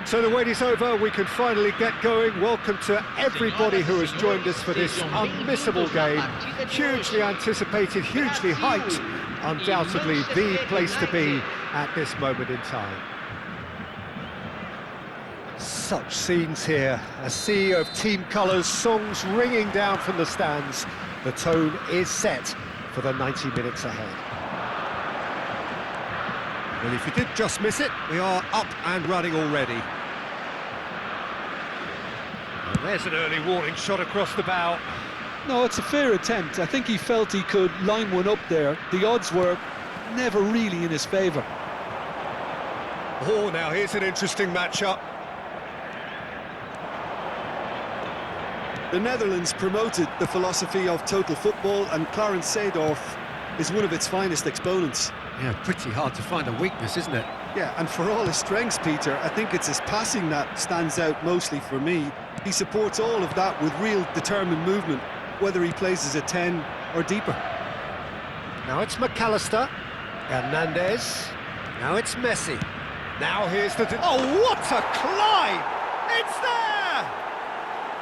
So the wait is over, we can finally get going. Welcome to everybody who has joined us for this unmissable game. Hugely anticipated, hugely hyped, undoubtedly the place to be at this moment in time. Such scenes here, a sea of team colours, songs ringing down from the stands. The tone is set for the 90 minutes ahead. Well, if you did just miss it, we are up and running already. And there's an early warning shot across the bow. No, it's a fair attempt. I think he felt he could line one up there. The odds were never really in his favour. Oh, now here's an interesting matchup. The Netherlands promoted the philosophy of total football, and Clarence Seedorf is one of its finest exponents. Yeah, pretty hard to find a weakness, isn't it? Yeah, and for all his strengths, Peter, I think it's his passing that stands out mostly for me. He supports all of that with real determined movement, whether he plays as a 10 or deeper. Now it's McAllister, Hernandez, now it's Messi. Now here's the... Oh, what a climb! It's there!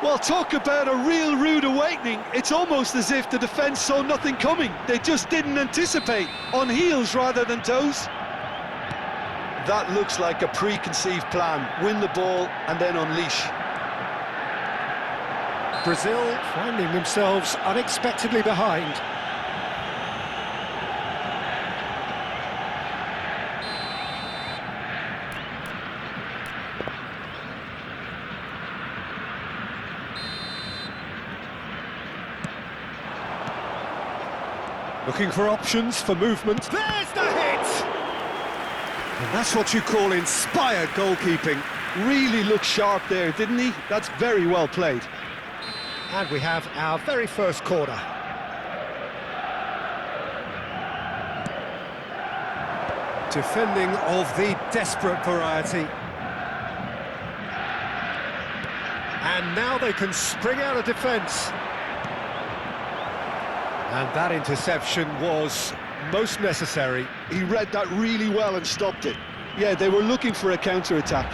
Well, talk about a real rude awakening. It's almost as if the defence saw nothing coming. They just didn't anticipate, on heels rather than toes. That looks like a preconceived plan. Win the ball and then unleash. Brazil finding themselves unexpectedly behind. Looking for options for movement. There's the hit! And that's what you call inspired goalkeeping. Really looked sharp there, didn't he? That's very well played. And we have our very first corner. Defending of the desperate variety. And now they can spring out of defence. And that interception was most necessary. He read that really well and stopped it. Yeah, they were looking for a counter-attack.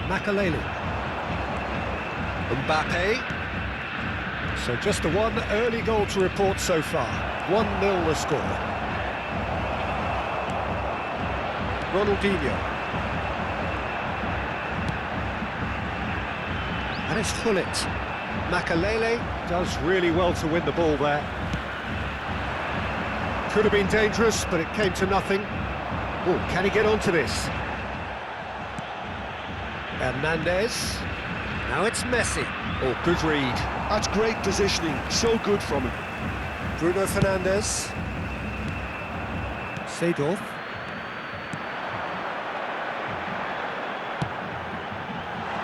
Makelele. Mbappe. So just the one early goal to report so far. 1-0 the score. Ronaldinho. And it's Gullit. Makelele does really well to win the ball there. Could have been dangerous, but it came to nothing. Oh, can he get onto this? Hernandez. Now it's Messi. Oh, good read. That's great positioning. So good from him. Bruno Fernandes. Seedorf.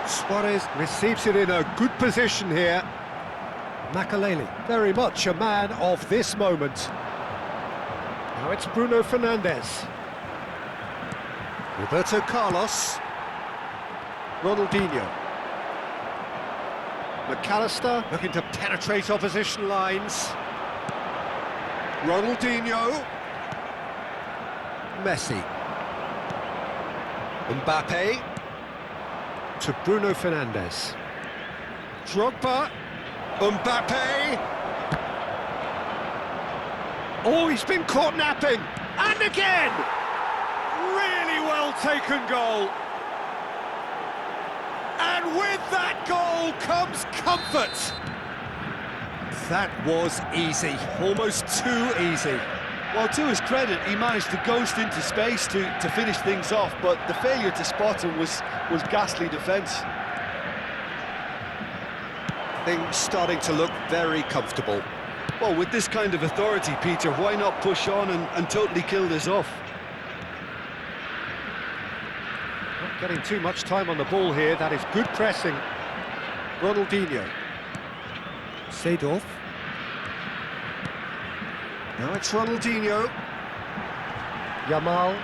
Suarez receives it in a good position here. Makelele, very much a man of this moment. Now it's Bruno Fernandes. Roberto Carlos. Ronaldinho. McAllister looking to penetrate opposition lines. Ronaldinho. Messi. Mbappe. To Bruno Fernandes. Drogba. Mbappe. Oh, he's been caught napping. And again! Really well taken goal. And with that goal comes comfort. That was easy, almost too easy. Well, to his credit, he managed to ghost into space to finish things off, but the failure to spot him was ghastly defence. Things starting to look very comfortable. Well, with this kind of authority, Peter, why not push on and totally kill this off? Not getting too much time on the ball here, that is good pressing. Ronaldinho. Seedorf. Now it's Ronaldinho. Yamal.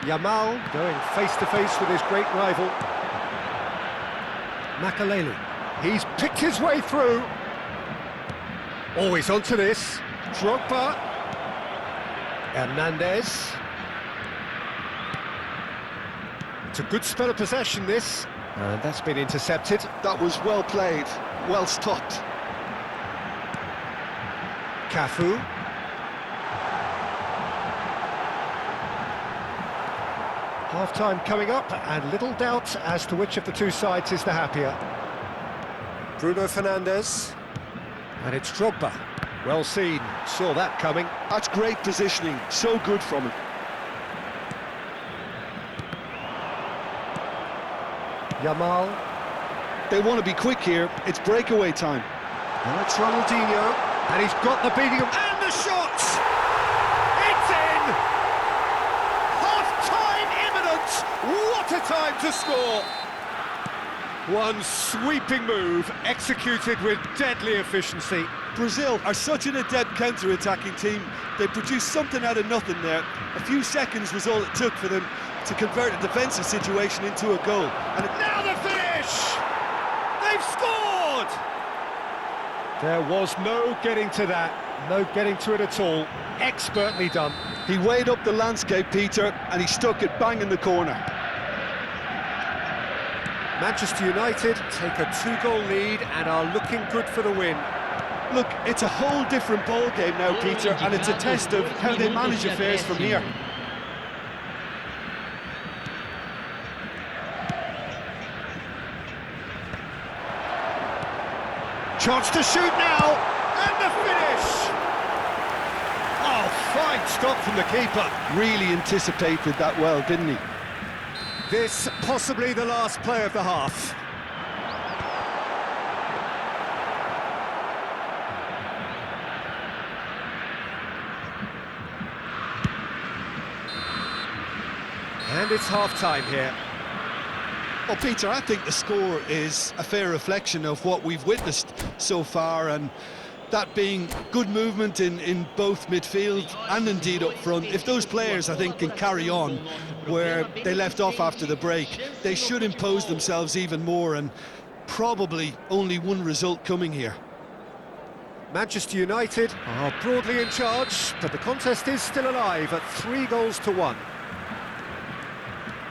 Yamal going face-to-face with his great rival. Makelele. He's picked his way through. Oh, he's onto this. Drogba. Hernandez. It's a good spell of possession, this. And that's been intercepted. That was well played, well stopped. Cafu. Half-time coming up, and little doubt as to which of the two sides is the happier. Bruno Fernandes. And it's Drogba. Well seen, saw that coming. That's great positioning, so good from him. Yamal. They want to be quick here, it's breakaway time. Now it's Ronaldinho, and he's got the beating of... And the shot! It's in! Half-time imminent! What a time to score! One sweeping move, executed with deadly efficiency. Brazil are such an adept counter-attacking team. They produced something out of nothing there. A few seconds was all it took for them to convert a defensive situation into a goal. And now the finish! They've scored! There was no getting to that, no getting to it at all. Expertly done. He weighed up the landscape, Peter, and he stuck it bang in the corner. Manchester United take a 2-goal lead and are looking good for the win. Look, it's a whole different ball game now, Peter, and it's a test of how they manage affairs from here. Chance to shoot now, and the finish! Oh, fine stop from the keeper. Really anticipated that well, didn't he? This possibly the last play of the half. And it's half-time here. Well, Peter, I think the score is a fair reflection of what we've witnessed so far, and that being good movement in both midfield and indeed up front. If those players, I think, can carry on where they left off after the break, they should impose themselves even more, and probably only one result coming here. Manchester United are broadly in charge, but the contest is still alive at 3-1.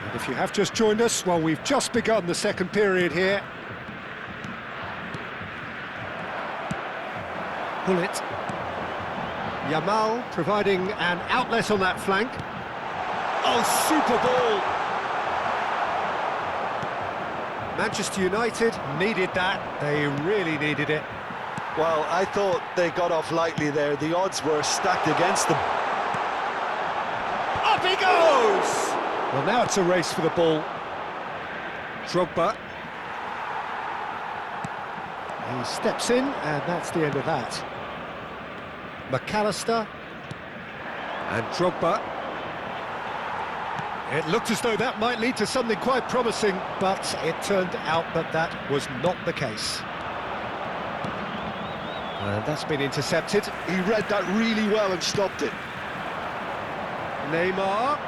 And if you have just joined us, well, we've just begun the second period here. Bullet. Yamal providing an outlet on that flank. Oh, super ball! Manchester United needed that. They really needed it. Well, I thought they got off lightly there. The odds were stacked against them. Up he goes! Well, now it's a race for the ball. Drogba. He steps in, and that's the end of that. McAllister. And Drogba. It looked as though that might lead to something quite promising, but it turned out that that was not the case. And that's been intercepted. He read that really well and stopped it. Neymar.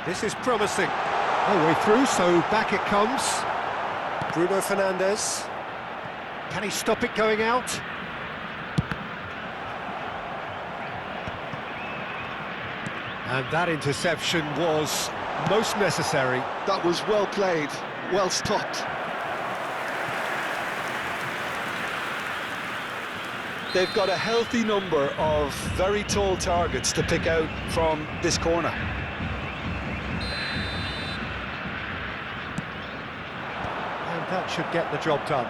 This is promising. All the way through, so back it comes. Bruno Fernandes. Can he stop it going out? And that interception was most necessary. That was well played, well stopped. They've got a healthy number of very tall targets to pick out from this corner. And that should get the job done.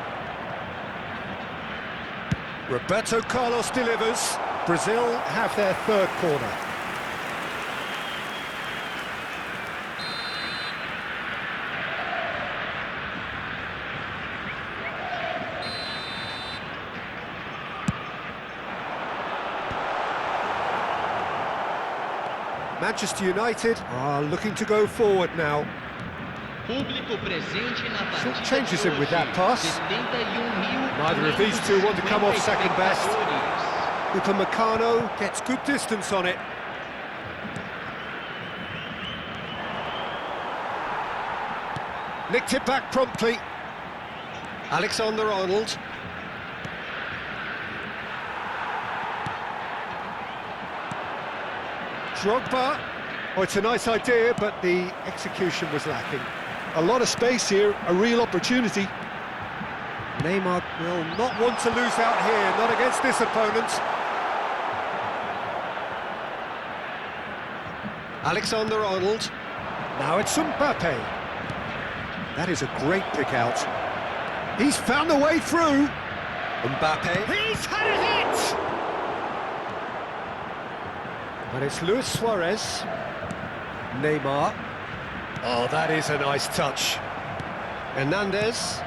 Roberto Carlos delivers. Brazil have their third corner. Manchester United are looking to go forward now. Short changes him with that pass. Neither of these two want to come off second best. Upamecano gets good distance on it. Nicked it back promptly. Alexander-Arnold. Drogba. Oh, it's a nice idea, but the execution was lacking. A lot of space here, a real opportunity. Neymar will not want to lose out here, not against this opponent. Alexander-Arnold. Now it's Mbappe. That is a great pick out. He's found a way through. Mbappe. He's had a hit! And it's Luis Suarez. Neymar. Oh, that is a nice touch. Hernandez.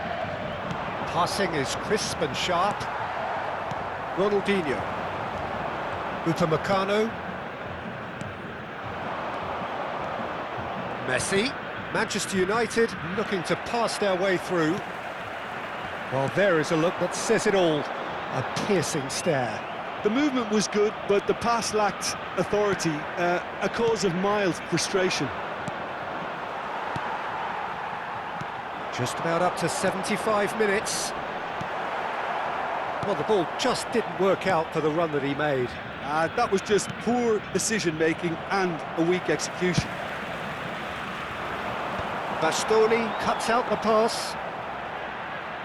Passing is crisp and sharp. Ronaldinho. Upamecano. Messi. Manchester United looking to pass their way through. Well, there is a look that says it all. A piercing stare. The movement was good, but the pass lacked authority, a cause of mild frustration. Just about up to 75 minutes. Well, the ball just didn't work out for the run that he made. That was just poor decision-making and a weak execution. Bastoni cuts out the pass.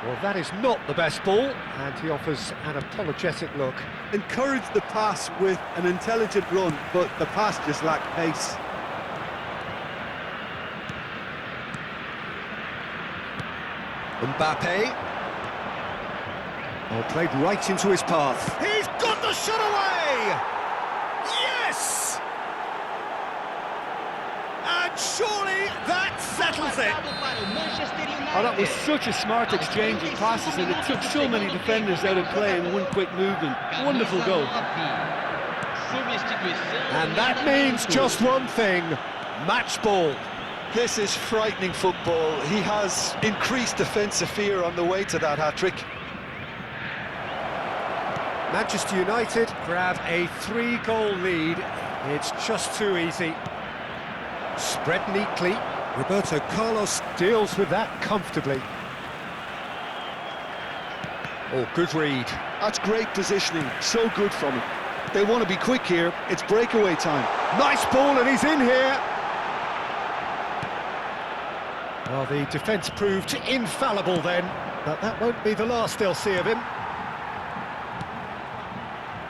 Well, that is not the best ball, and he offers an apologetic look. Encouraged the pass with an intelligent run, but the pass just lacked pace. Mbappe. Oh, played right into his path. He's got the shot away! Yes! And surely that settles it. Oh, that was such a smart exchange of passes, and it took so many defenders out of play in one quick movement. Wonderful goal. And that means just one thing, match ball. This is frightening football. He has increased defensive fear on the way to that hat-trick. Manchester United grab a 3-goal lead. It's just too easy. Spread neatly. Roberto Carlos deals with that comfortably. Oh, good read. That's great positioning, so good from him. They want to be quick here, it's breakaway time. Nice ball, and he's in here. Well, the defence proved infallible then, but that won't be the last they'll see of him.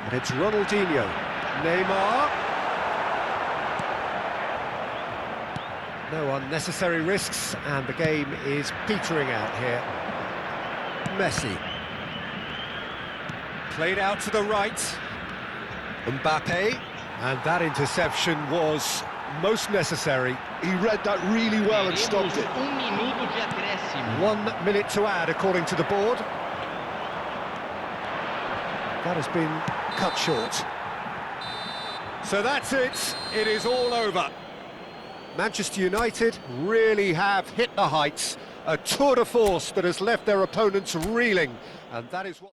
And it's Ronaldinho. Neymar. No unnecessary risks, and the game is petering out here. Messi. Played out to the right. Mbappe. And that interception was most necessary. He read that really well and stopped it. 1 minute to add, according to the board. That has been cut short. So that's it. It is all over. Manchester United really have hit the heights. A tour de force that has left their opponents reeling. And that is what...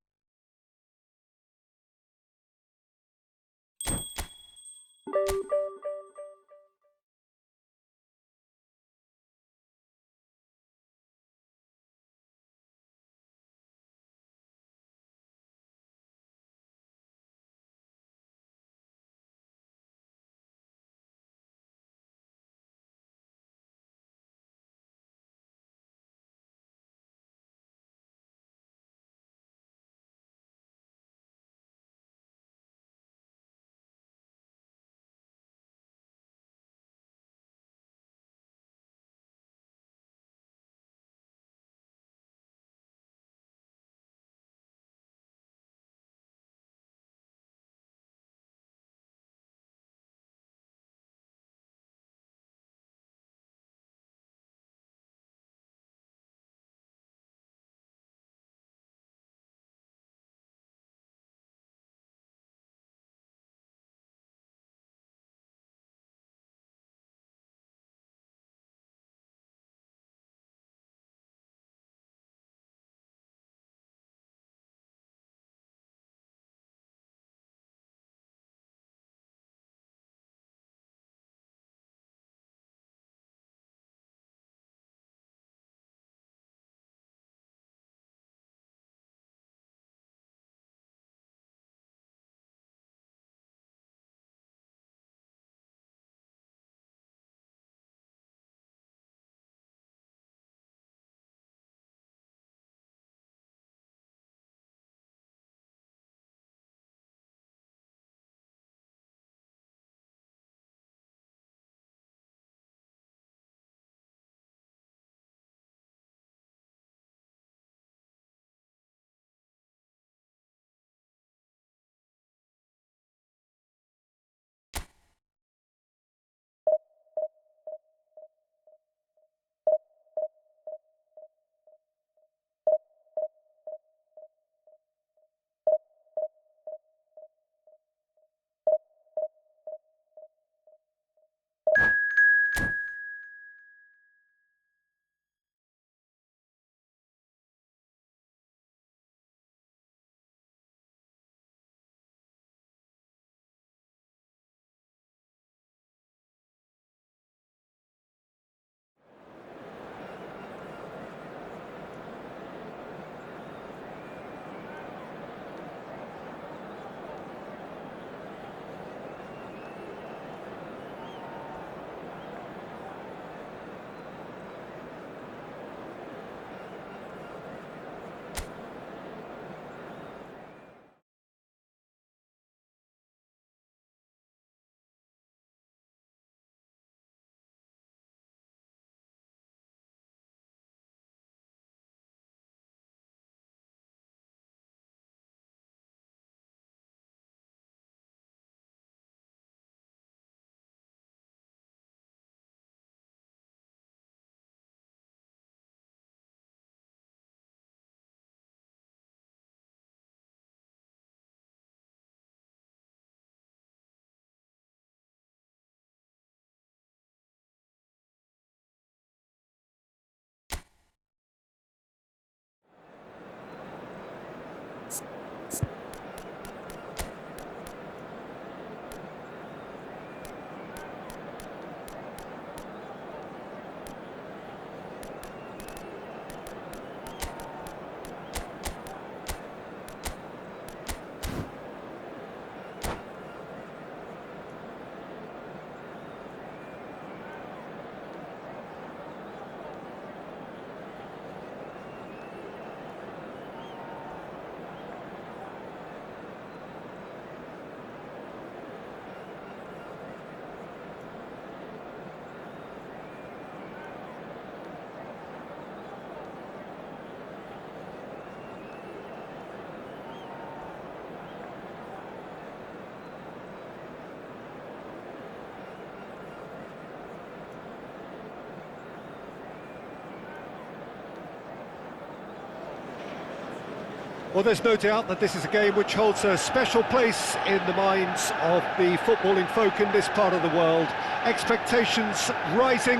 Well, there's no doubt that this is a game which holds a special place in the minds of the footballing folk in this part of the world. Expectations rising,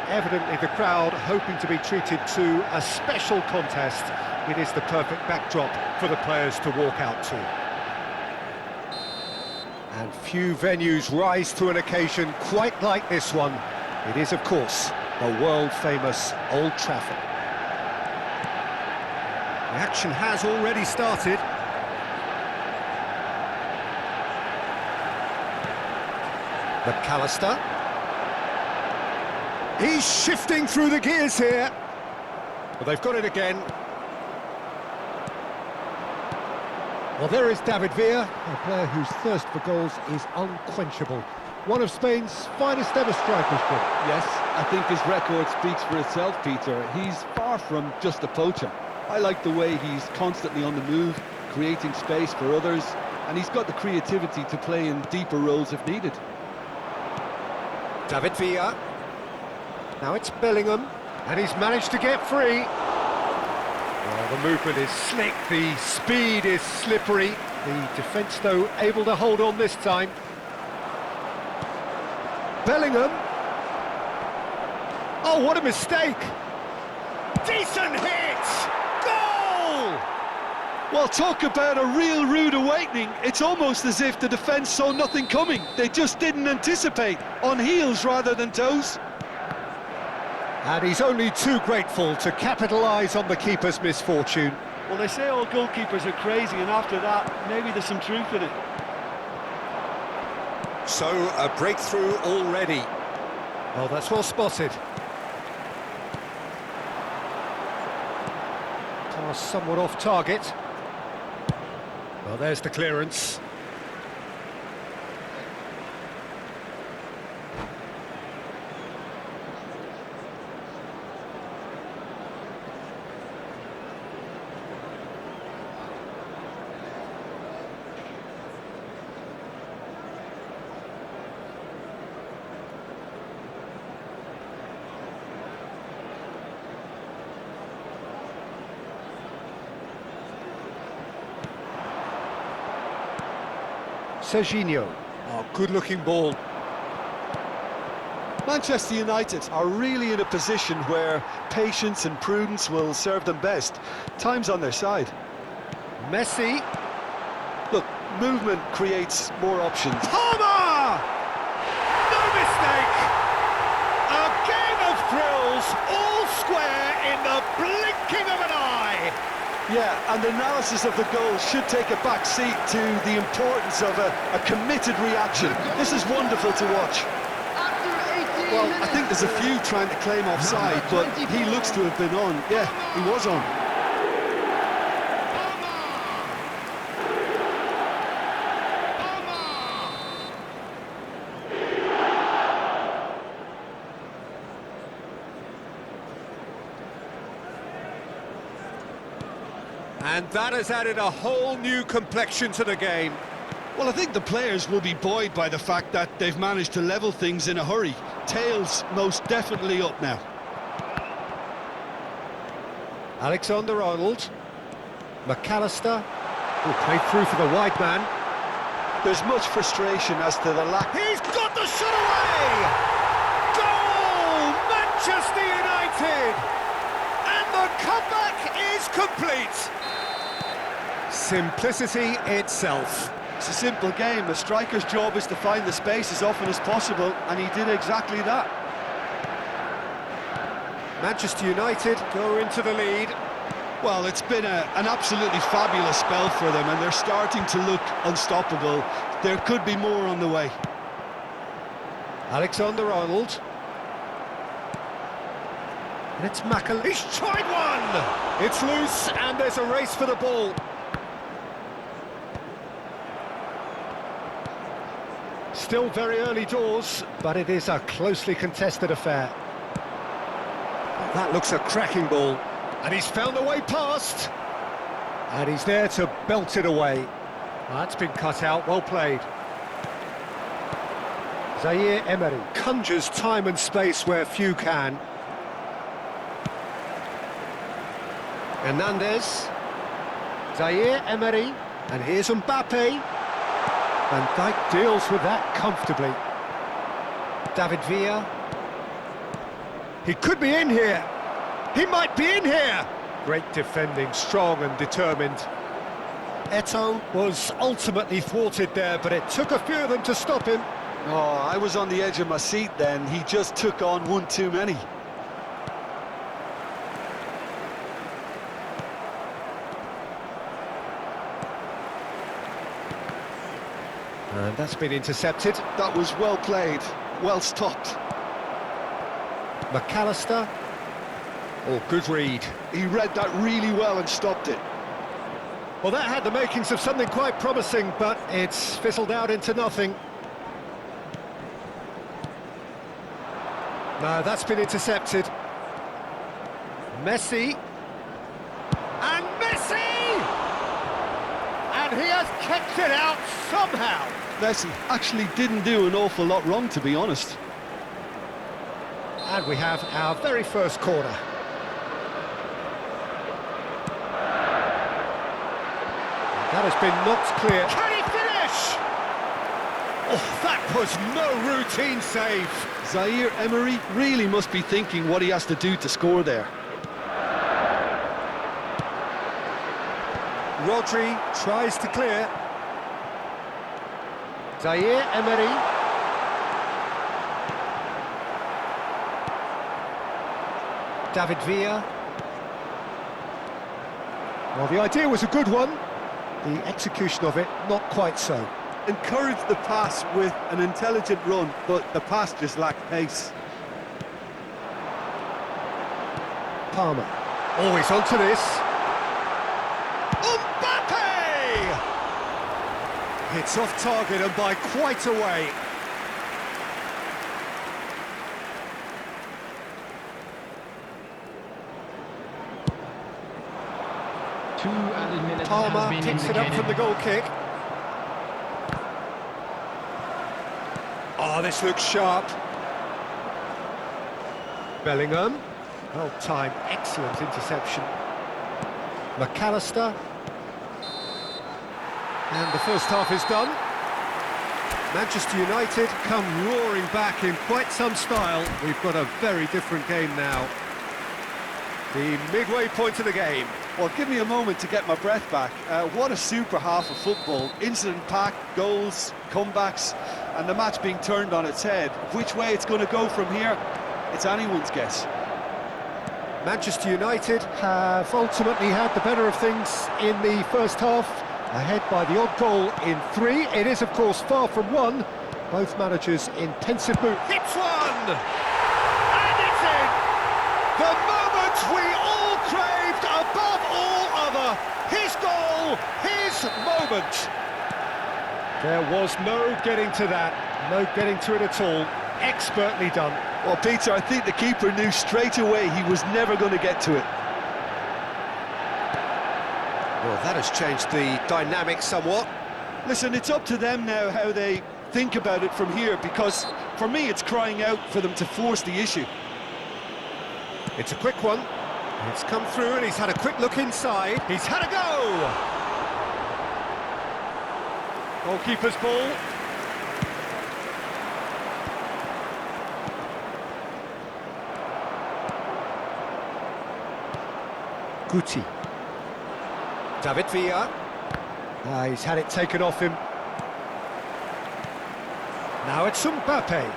evidently the crowd hoping to be treated to a special contest. It is the perfect backdrop for the players to walk out to. And few venues rise to an occasion quite like this one. It is, of course, the world-famous Old Trafford. The action has already started. McAllister. He's shifting through the gears here. Well, they've got it again. Well, there is David Villa, a player whose thirst for goals is unquenchable. One of Spain's finest ever strikers, Jim. Yes, I think his record speaks for itself, Peter. He's far from just a poacher. I like the way he's constantly on the move, creating space for others, and he's got the creativity to play in deeper roles if needed. David Villa. Now it's Bellingham, and he's managed to get free. Well, the movement is slick, the speed is slippery. The defence, though, able to hold on this time. Bellingham. Oh, what a mistake! Decent hit! Goal! Well, talk about a real rude awakening. It's almost as if the defence saw nothing coming. They just didn't anticipate, on heels rather than toes. And he's only too grateful to capitalise on the keeper's misfortune. Well, they say all goalkeepers are crazy, and after that, maybe there's some truth in it. So, a breakthrough already. Oh, that's well spotted. Pass somewhat off target. Well, there's the clearance. Serginho. Oh, good-looking ball. Manchester United are really in a position where patience and prudence will serve them best. Time's on their side. Messi. Look, movement creates more options. Palmer! No mistake! A game of thrills, all square in the blinking of an eye! Yeah, and the analysis of the goal should take a back seat to the importance of a committed reaction. This is wonderful to watch. Well, I think there's a few trying to claim offside, but he looks to have been on. Yeah, he was on. And that has added a whole new complexion to the game. Well, I think the players will be buoyed by the fact that they've managed to level things in a hurry. Tails most definitely up now. Alexander-Arnold. McAllister. Will play through for the wide man. There's much frustration as to the lack... He's got the shot away! Goal! Manchester United! And the comeback is complete! Simplicity itself. It's a simple game. A striker's job is to find the space as often as possible, and he did exactly that. Manchester United go into the lead. Well, it's been an absolutely fabulous spell for them, and they're starting to look unstoppable. There could be more on the way. Alexander-Arnold. And it's McAllister. He's tried one! It's loose, and there's a race for the ball. Still very early doors, but it is a closely contested affair. That looks a cracking ball. And he's found a way past. And he's there to belt it away. That's been cut out, well played. Zaire Emery conjures time and space where few can. Hernandez. Zaire Emery, and here's Mbappe. Van Dijk deals with that comfortably. David Villa. He could be in here. He might be in here. Great defending, strong and determined. Eto'o was ultimately thwarted there, but it took a few of them to stop him. Oh, I was on the edge of my seat then. He just took on one too many. And that's been intercepted. That was well played, well stopped. McAllister. Oh, good read. He read that really well and stopped it. Well, that had the makings of something quite promising, but it's fizzled out into nothing. No, that's been intercepted. Messi. And Messi! And he has kept it out somehow. Messi actually didn't do an awful lot wrong, to be honest. And we have our very first corner. That has been knocked clear. Can he finish? Oh, that was no routine save. Zaire Emery really must be thinking what he has to do to score there. Rodri tries to clear. Zaire Emery. David Villa. Well, the idea was a good one. The execution of it, not quite so. Encouraged the pass with an intelligent run, but the pass just lacked pace. Palmer. Always onto this. Mbappe! It's off target and by quite a way. Palmer picks it up from the goal kick. Oh, this looks sharp. Bellingham. Well timed, excellent interception. McAllister. And the first half is done. Manchester United come roaring back in quite some style. We've got a very different game now. The midway point of the game. Well, give me a moment to get my breath back. What a super half of football. Incident-packed, goals, comebacks, and the match being turned on its head. Which way it's going to go from here, it's anyone's guess. Manchester United have ultimately had the better of things in the first half, ahead by the odd goal in 3. It is, of course, far from 1. Both managers in pensive mood. Hits one! And it's in! The moment we all craved above all other. His goal, his moment. There was no getting to that, no getting to it at all. Expertly done. Well, Peter, I think the keeper knew straight away he was never going to get to it. Well, that has changed the dynamic somewhat. Listen, it's up to them now how they think about it from here, because for me it's crying out for them to force the issue. It's a quick one. It's come through and he's had a quick look inside. He's had a go! Goalkeeper's ball. Guti. David Villa. He's had it taken off him. Now it's Mbappe.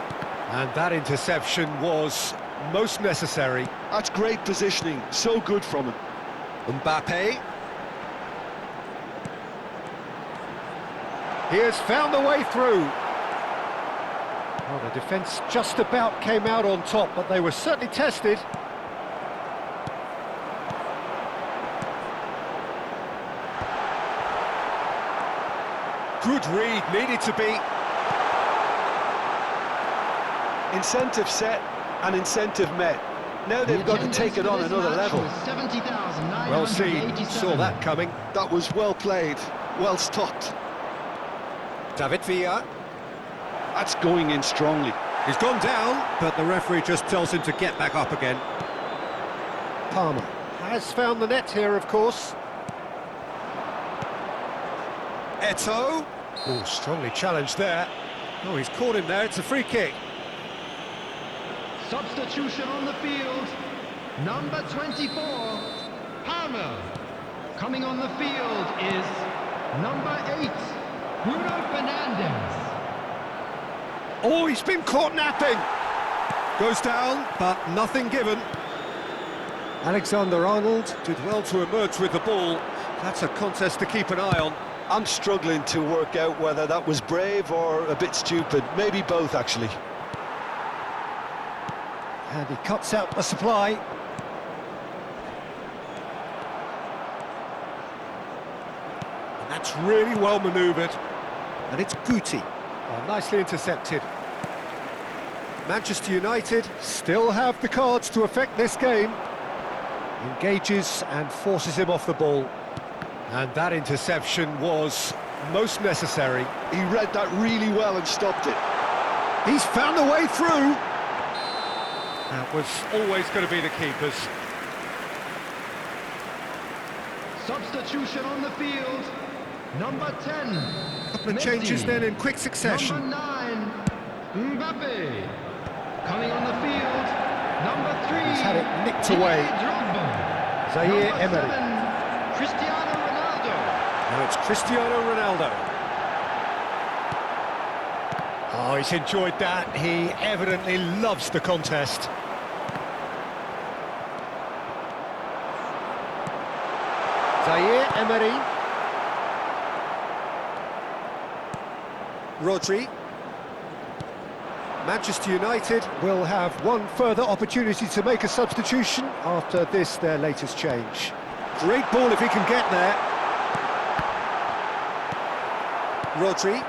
And that interception was most necessary. That's great positioning, so good from him. Mbappe. He has found the way through. Well, the defence just about came out on top, but they were certainly tested. Good read, needed to be. Incentive set and incentive met. Now they've got to take it on another level. Well seen, saw that coming. That was well played, well stopped. David Villa. That's going in strongly. He's gone down, but the referee just tells him to get back up again. Palmer has found the net here, of course. Eto'o. Oh, strongly challenged there. Oh, he's caught him there. It's a free kick. Substitution on the field, number 24, Palmer. Coming on the field is number 8, Bruno Fernandes. Oh, he's been caught napping. Goes down, but nothing given. Alexander-Arnold did well to emerge with the ball. That's a contest to keep an eye on. I'm struggling to work out whether that was brave or a bit stupid. Maybe both, actually. And he cuts out the supply. And that's really well manoeuvred. And it's Guti. Oh, nicely intercepted. Manchester United still have the cards to affect this game. Engages and forces him off the ball. And that interception was most necessary. He read that really well and stopped it. He's found a way through. That was always going to be the keepers. Substitution on the field, number 10, Couple of Messi. changes then in quick succession. Number 9, Mbappe. Coming on the field, number 3, He's had it nicked Didier away. Drogba. Zaire Number Emery. 7, Cristiano Ronaldo. Now it's Cristiano Ronaldo. Oh, he's enjoyed that. He evidently loves the contest. Zaire Emery. Rodri. Manchester United will have one further opportunity to make a substitution after this, their latest change. Great ball if he can get there. Rodri.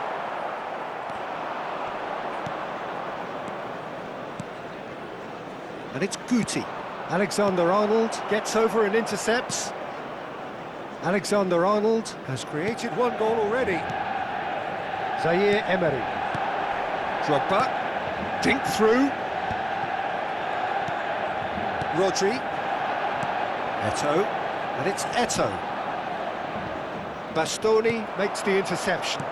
And it's Guti. Alexander-Arnold gets over and intercepts. Alexander-Arnold has created one goal already. Zaire Emery. Drogba. Dink through. Rodri. Eto'o. And it's Eto'o. Bastoni makes the interception.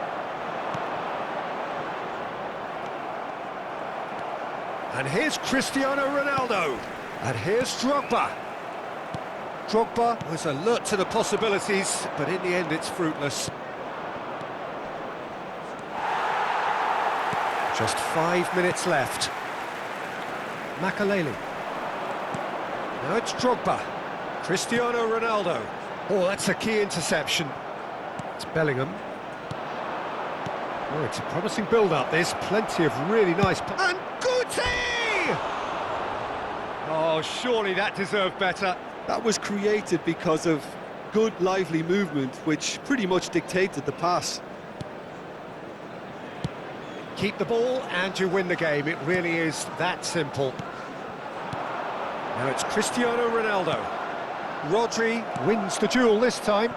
And here's Cristiano Ronaldo. And here's Drogba. Drogba was alert to the possibilities, but in the end it's fruitless. Just 5 minutes left. Makaleli. Now it's Drogba. Cristiano Ronaldo. Oh, that's a key interception. It's Bellingham. Oh, it's a promising build-up. There's plenty of really nice... And Guti! Oh, surely that deserved better. That was created because of good, lively movement, which pretty much dictated the pass. Keep the ball and you win the game. It really is that simple. Now it's Cristiano Ronaldo. Rodri wins the duel this time.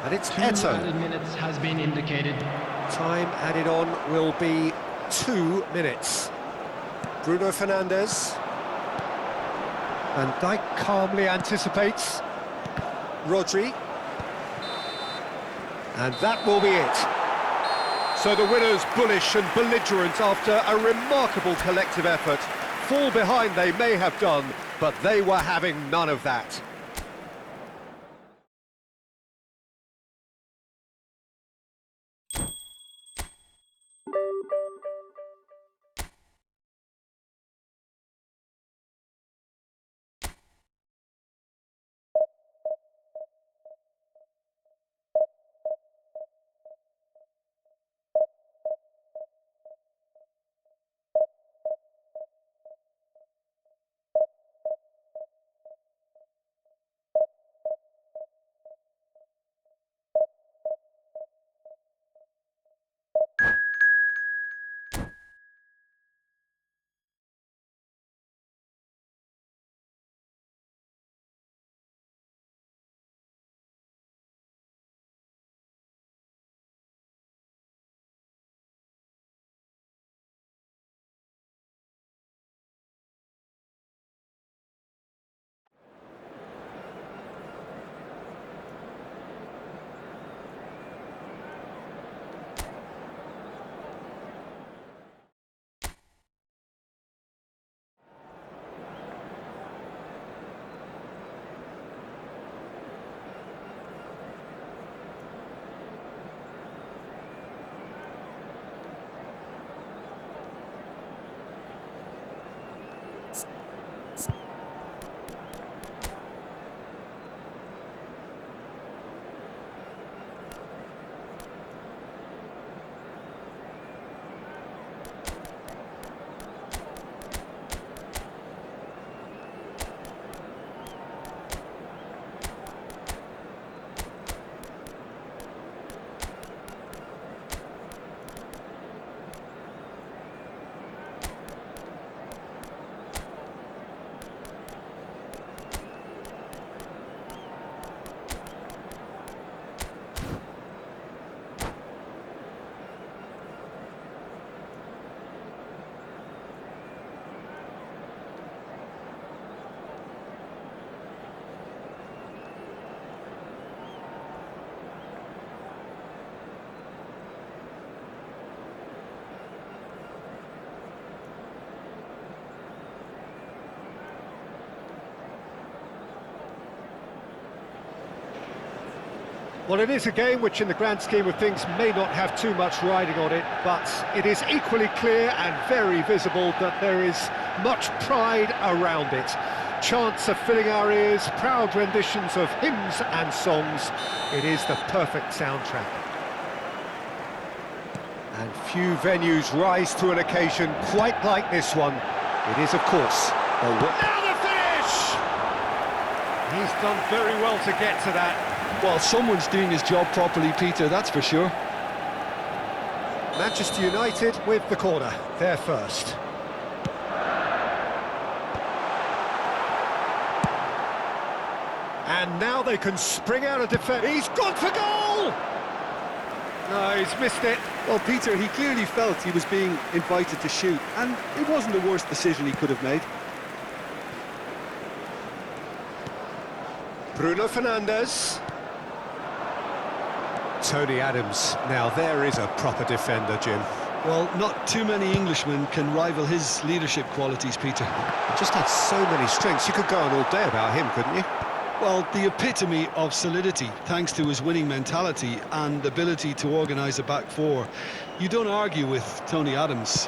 And it's 2 Eto'o. added minutes has been indicated. Time added on will be 2 minutes. Bruno Fernandes. Van Dijk calmly anticipates. Rodri. And that will be it. So the winners bullish and belligerent after a remarkable collective effort. Fall behind they may have done, but they were having none of that. Well, it is a game which in the grand scheme of things may not have too much riding on it, but it is equally clear and very visible that there is much pride around it. Chants are filling our ears, proud renditions of hymns and songs. It is the perfect soundtrack. And few venues rise to an occasion quite like this one. It is, of course, now the finish! He's done very well to get to that. Well, someone's doing his job properly, Peter, that's for sure. Manchester United with the corner, they're first. And now they can spring out of defence. He's gone for goal! No, he's missed it. Well, Peter, he clearly felt he was being invited to shoot, and it wasn't the worst decision he could have made. Bruno Fernandes. Tony Adams. Now there is a proper defender, Jim. Well, not too many Englishmen can rival his leadership qualities, Peter. He just had so many strengths. You could go on all day about him, couldn't you? Well, the epitome of solidity, thanks to his winning mentality and ability to organise a back four. You don't argue with Tony Adams.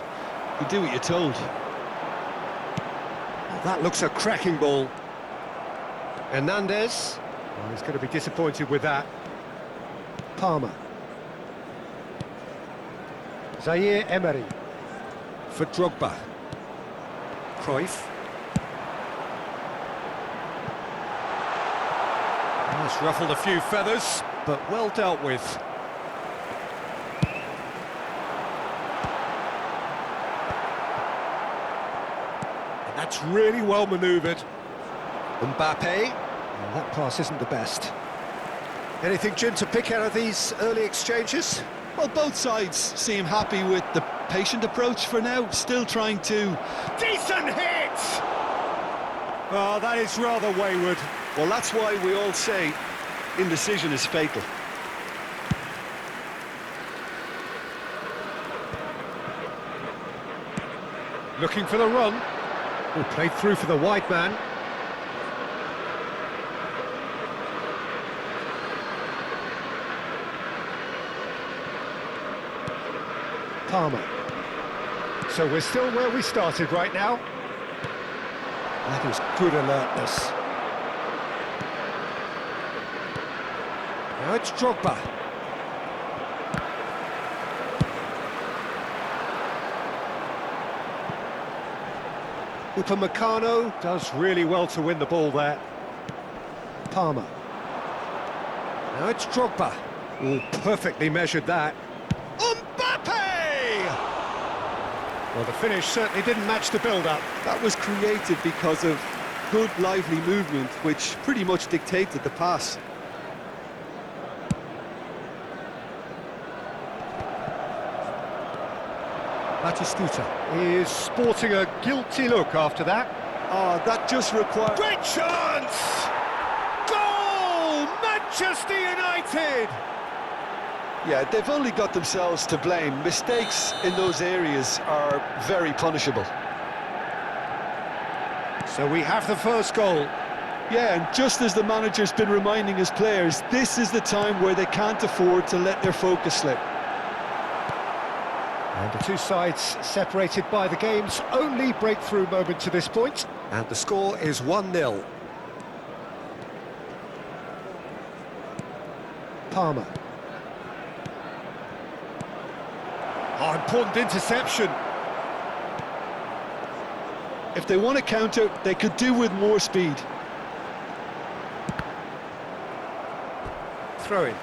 You do what you're told. Well, that looks a cracking ball. Hernandez. Well, he's going to be disappointed with that. Palmer. Zaire Emery. For Drogba. Cruyff. Well, it's ruffled a few feathers, but well dealt with. And that's really well manoeuvred. Mbappe. Well, that pass isn't the best. Anything, Jim, to pick out of these early exchanges? Well, both sides seem happy with the patient approach for now, still trying to... Decent hit! Oh, that is rather wayward. Well, that's why we all say indecision is fatal. Looking for the run. Oh, played through for the wide man. Palmer. So we're still where we started right now. That is good alertness. Now it's Drogba. Upamecano does really well to win the ball there. Palmer. Now it's Drogba. Oh, perfectly measured that. Well, the finish certainly didn't match the build-up. That was created because of good, lively movement, which pretty much dictated the pass. Batistuta is sporting a guilty look after that. Oh, that just required... Great chance! Goal! Manchester United! Yeah, they've only got themselves to blame. Mistakes in those areas are very punishable. So we have the first goal. Yeah, and just as the manager's been reminding his players, this is the time where they can't afford to let their focus slip. And the two sides separated by the game's only breakthrough moment to this point. And the score is 1-0. Palmer. Oh, important interception. If they want to counter, they could do with more speed. Throw in.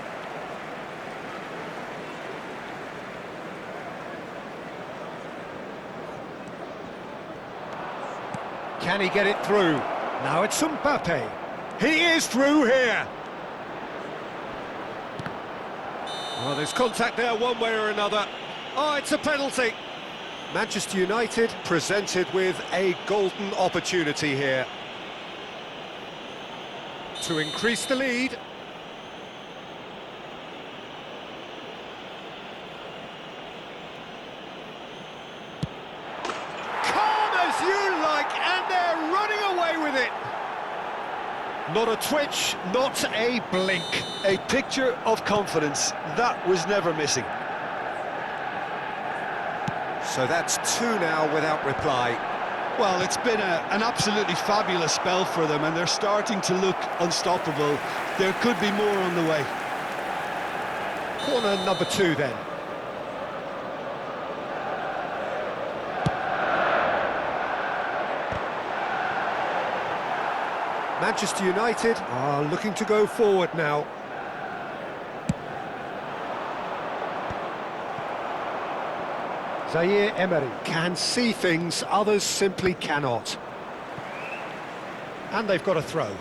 Can he get it through? Now it's Mbappe. He is through here. Well, there's contact there one way or another. Oh, it's a penalty. Manchester United presented with a golden opportunity here to increase the lead. Calm as you like, and they're running away with it. Not a twitch, not a blink. A picture of confidence. That was never missing. So that's two now without reply. Well, it's been an absolutely fabulous spell for them, and they're starting to look unstoppable. There could be more on the way. Corner number 2 then. Manchester United are looking to go forward now. Zaire Emery can see things others simply cannot. And they've got a throw.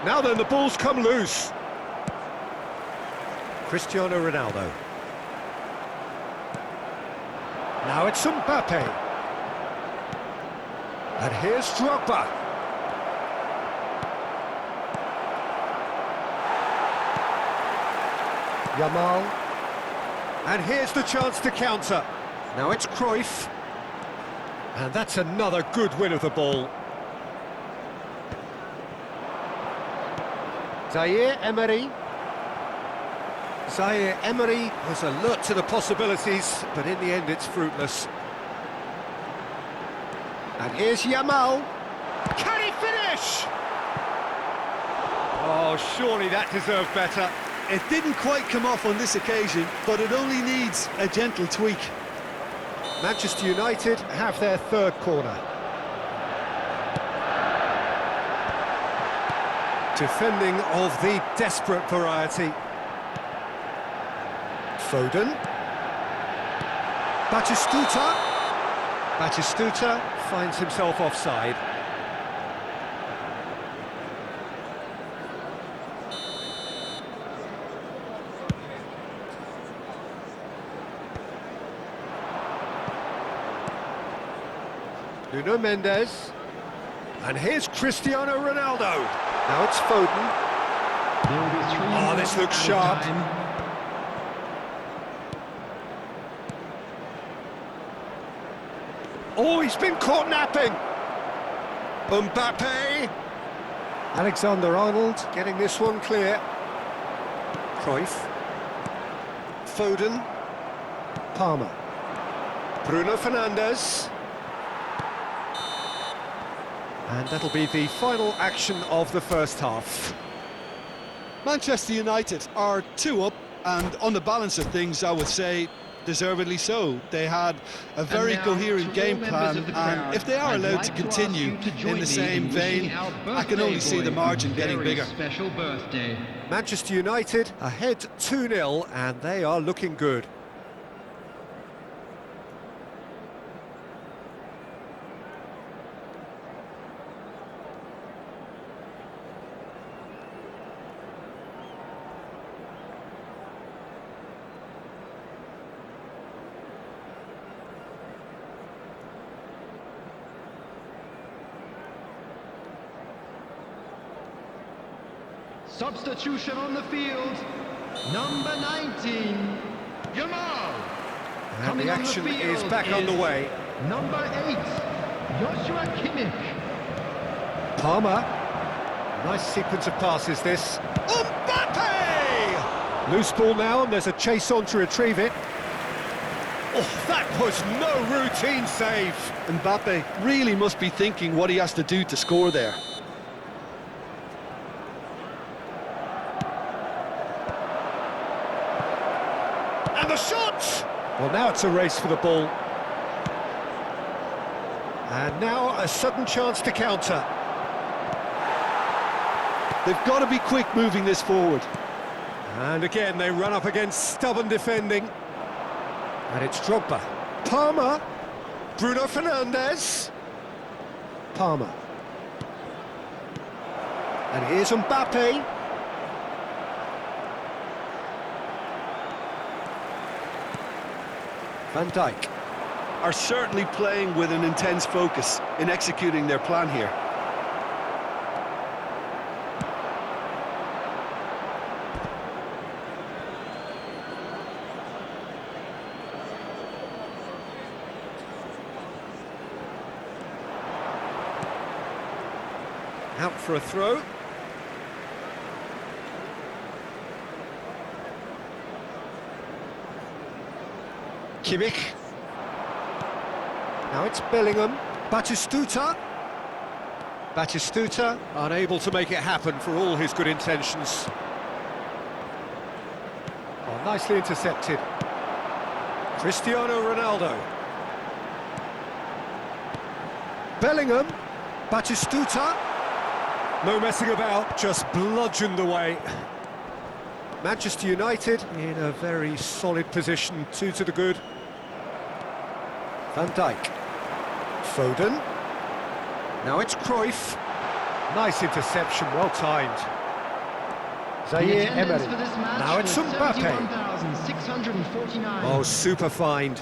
Now then, the ball's come loose. Cristiano Ronaldo. Now it's Mbappe. And here's Drogba. Yamal. And here's the chance to counter. Now it's Cruyff. And that's another good win of the ball. Zaire Emery. Zaire Emery was alert to the possibilities, but in the end it's fruitless. And here's Yamal. Can he finish? Oh, surely that deserved better. It didn't quite come off on this occasion, but it only needs a gentle tweak. Manchester United have their third corner. Defending of the desperate variety. Foden. Batistuta. Batistuta finds himself offside. Nuno Mendes. And here's Cristiano Ronaldo. Now it's Foden. There will be 3 Oh, this looks sharp. time. Oh, he's been caught napping. Mbappe. Alexander-Arnold getting this one clear. Cruyff. Foden. Palmer. Bruno Fernandes. And that'll be the final action of the first half. Manchester United are 2 up, and on the balance of things, I would say deservedly so. They had a very now, coherent to all game members plan, of the and crowd, if they are I'd allowed like to to ask continue you to join in me the same in vein, wishing our I can only birthday see the boy margin a getting very bigger. special birthday. Manchester United ahead 2-0, and they are looking good. Substitution on the field, number 19, Yamal. And Coming the on action field is back underway. Number 8, Joshua Kimmich. Palmer. Nice sequence of passes, this. Mbappe! Loose ball now, and there's a chase on to retrieve it. Oh, that was no routine save. Mbappe really must be thinking what he has to do to score there. And the shot! Well, now it's a race for the ball. And now a sudden chance to counter. They've got to be quick moving this forward. And again, they run up against stubborn defending. And it's Drogba. Palmer. Bruno Fernandes. Palmer. And here's Mbappe. Van Dijk. Are certainly playing with an intense focus in executing their plan here. Out for a throw. Kimmich. Now it's Bellingham. Batistuta. Batistuta unable to make it happen for all his good intentions. Oh, nicely intercepted. Cristiano Ronaldo. Bellingham. Batistuta. No messing about, just bludgeoned away. Manchester United in a very solid position, 2 to the good. Van Dijk. Foden. Now it's Cruyff. Nice interception, well timed. Zaire Emery. Now it's Mbappe. Oh, super find.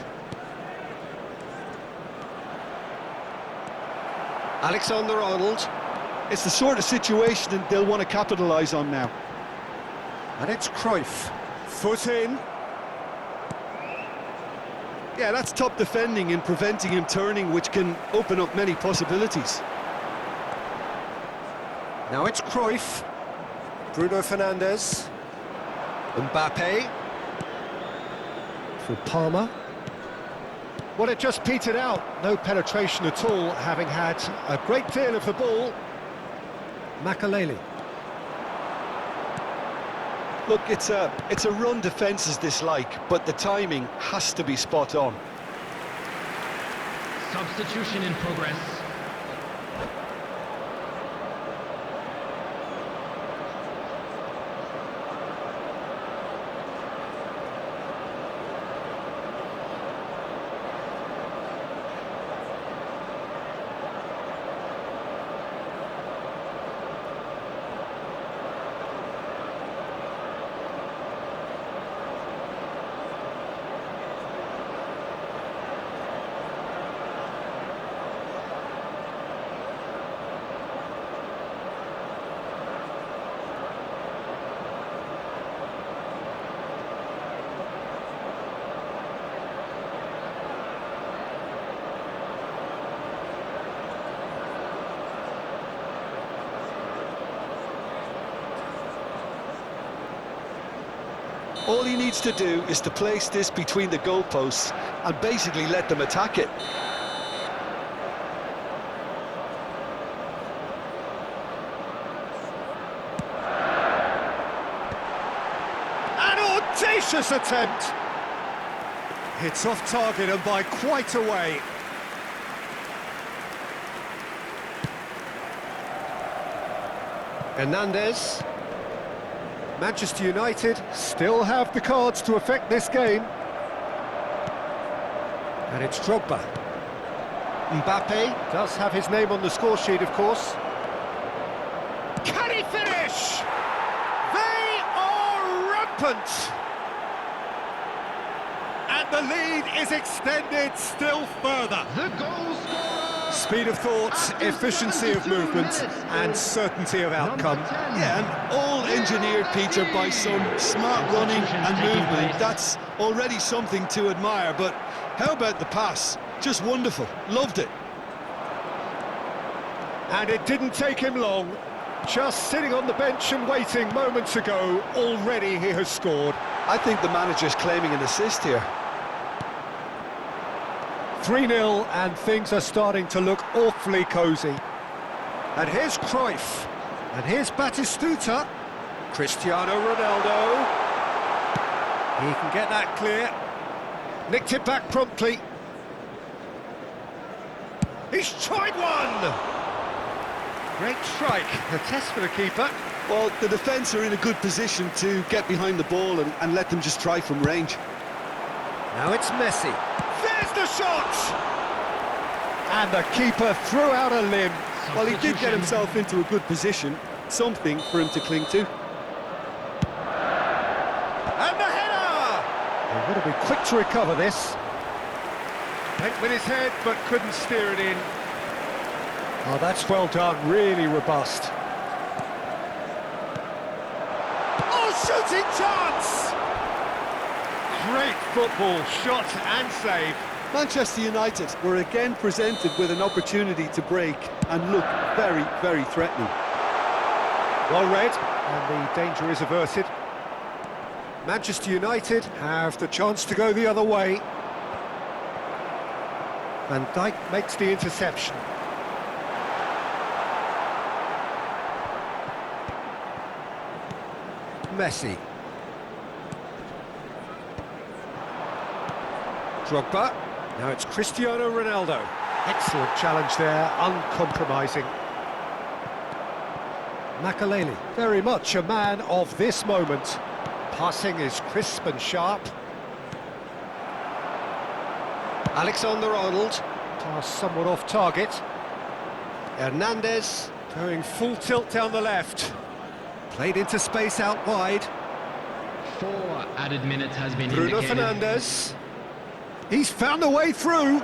Alexander-Arnold. It's the sort of situation they'll want to capitalise on now. And it's Cruyff. Foot in. Yeah, that's top defending and preventing him turning, which can open up many possibilities. Now it's Cruyff. Bruno Fernandes. Mbappe. For Palmer. Well, it just petered out. No penetration at all, having had a great deal of the ball. Makaleli. Look, it's a run defences dislike, but the timing has to be spot on. Substitution in progress. All he needs to do is to place this between the goalposts and basically let them attack it. An audacious attempt! It's off target and by quite a way. Hernandez. Manchester United still have the cards to affect this game. And it's Drogba. Mbappe does have his name on the score sheet, of course. Can he finish? They are rampant! And the lead is extended still further. The goal scorer! Speed of thought, efficiency of movement, and certainty of outcome. Yeah, and all engineered, Peter, by some smart running and movement. That's already something to admire, but how about the pass? Just wonderful. Loved it. And it didn't take him long. Just sitting on the bench and waiting moments ago, already he has scored. I think the manager's claiming an assist here. 3-0 and things are starting to look awfully cosy. And here's Cruyff. And here's Batistuta. Cristiano Ronaldo. He can get that clear. Nicked it back promptly. He's tried one! Great strike. A test for the keeper. Well, the defence are in a good position to get behind the ball and let them just try from range. Now it's Messi. There's the shot! And the keeper threw out a limb. Well, he did get himself into a good position, something for him to cling to. And the header! He's got to be quick to recover this. Went with his head, but couldn't steer it in. Oh, that's well done, really robust. Oh, shooting chance! Great football, shot and save. Manchester United were again presented with an opportunity to break and look very, very threatening. Well read, and the danger is averted. Manchester United have the chance to go the other way. Van Dijk makes the interception. Messi. Drogba. Now it's Cristiano Ronaldo. Excellent challenge there, uncompromising. Makelele, very much a man of this moment. Passing is crisp and sharp. Alexander-Arnold, pass somewhat off target. Hernandez going full tilt down the left. Played into space out wide. 4 added minutes has been Bruno indicated. Fernandes. He's found a way through.